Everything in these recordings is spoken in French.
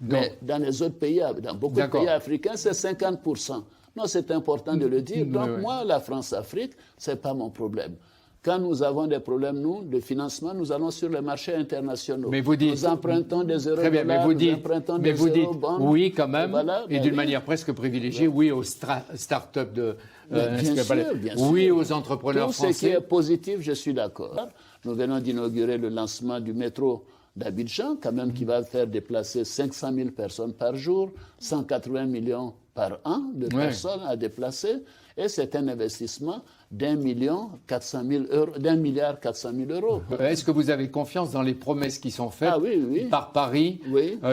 Mais dans les autres pays, dans beaucoup de pays africains, c'est 50%. Non, c'est important de le dire. Donc moi, la France-Afrique, ce n'est pas mon problème. Quand nous avons des problèmes, nous, de financement, nous allons sur les marchés internationaux. Mais vous dites, nous empruntons des euros, nous empruntons des euros, oui quand même, et d'une manière presque privilégiée, oui aux start-up de... bien sûr. Oui aux entrepreneurs français. Tout ce qui est positif, je suis d'accord. Nous venons d'inaugurer le lancement du métro d'Abidjan, quand même, qui va faire déplacer 500 000 personnes par jour, 180 millions par an de personnes à déplacer. Et c'est un investissement d'1,4 milliard 400 000 euros. Est-ce que vous avez confiance dans les promesses qui sont faites par Paris,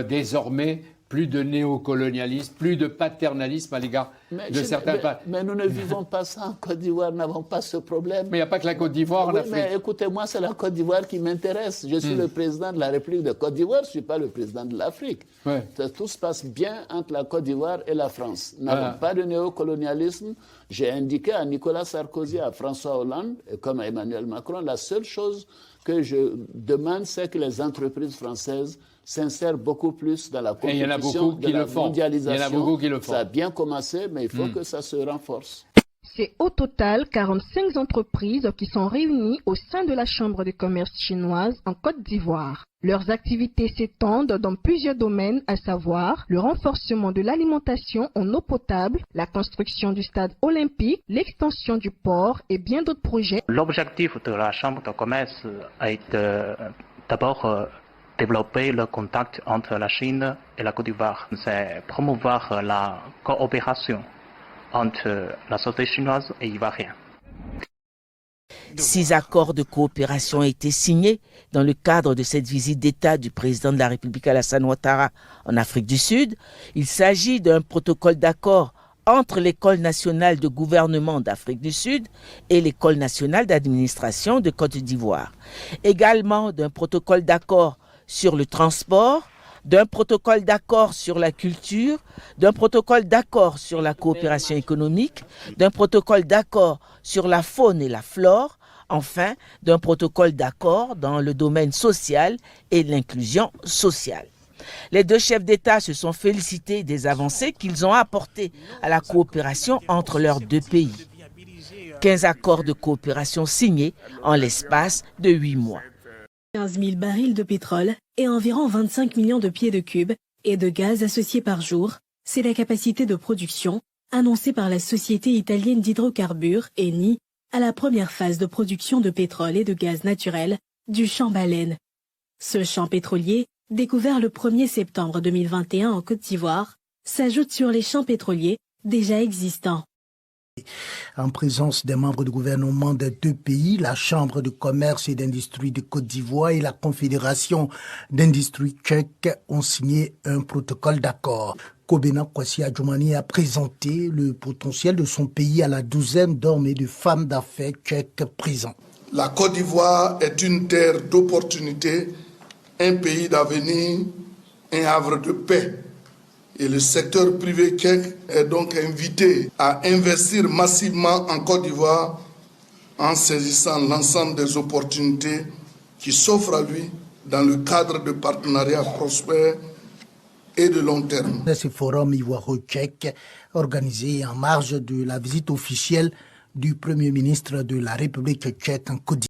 désormais plus de néocolonialisme, plus de paternalisme à l'égard de certains pays? Mais nous ne vivons pas ça en Côte d'Ivoire, nous n'avons pas ce problème. Mais il n'y a pas que la Côte d'Ivoire en Afrique. Mais écoutez-moi, c'est la Côte d'Ivoire qui m'intéresse. Je suis le président de la République de Côte d'Ivoire, je ne suis pas le président de l'Afrique. Tout se passe bien entre la Côte d'Ivoire et la France. Nous n'avons pas de néocolonialisme. J'ai indiqué à Nicolas Sarkozy, à François Hollande, et comme à Emmanuel Macron, la seule chose que je demande, c'est que les entreprises françaises s'insèrent beaucoup plus dans la compétition de la mondialisation. Il y en a beaucoup qui le font. Ça a bien commencé, mais il faut que ça se renforce. C'est au total 45 entreprises qui sont réunies au sein de la Chambre de commerce chinoise en Côte d'Ivoire. Leurs activités s'étendent dans plusieurs domaines, à savoir le renforcement de l'alimentation en eau potable, la construction du stade olympique, l'extension du port et bien d'autres projets. L'objectif de la Chambre de commerce est d'abord développer le contact entre la Chine et la Côte d'Ivoire. C'est promouvoir la coopération entre la société chinoise et ivoirienne. 6 accords de coopération ont été signés dans le cadre de cette visite d'État du président de la République Alassane Ouattara en Afrique du Sud. Il s'agit d'un protocole d'accord entre l'École nationale de gouvernement d'Afrique du Sud et l'École nationale d'administration de Côte d'Ivoire. Également d'un protocole d'accord sur le transport, d'un protocole d'accord sur la culture, d'un protocole d'accord sur la coopération économique, d'un protocole d'accord sur la faune et la flore, enfin d'un protocole d'accord dans le domaine social et de l'inclusion sociale. Les deux chefs d'État se sont félicités des avancées qu'ils ont apportées à la coopération entre leurs deux pays. 15 accords de coopération signés en l'espace de 8 mois. 15 000 barils de pétrole et environ 25 millions de pieds de cubes et de gaz associés par jour, c'est la capacité de production annoncée par la société italienne d'hydrocarbures, Eni, à la première phase de production de pétrole et de gaz naturel du champ Baleine. Ce champ pétrolier, découvert le 1er septembre 2021 en Côte d'Ivoire, s'ajoute sur les champs pétroliers déjà existants. En présence des membres du gouvernement des deux pays, la Chambre de commerce et d'industrie de Côte d'Ivoire et la Confédération d'industrie tchèque ont signé un protocole d'accord. Kobena Kwasi Adjoumani a présenté le potentiel de son pays à la douzaine d'hommes et de femmes d'affaires tchèques présents. La Côte d'Ivoire est une terre d'opportunités, un pays d'avenir, un havre de paix. Et le secteur privé tchèque est donc invité à investir massivement en Côte d'Ivoire en saisissant l'ensemble des opportunités qui s'offrent à lui dans le cadre de partenariats prospères et de long terme. Ce forum ivoiro-tchèque organisé en marge de la visite officielle du Premier ministre de la République tchèque en Côte d'Ivoire.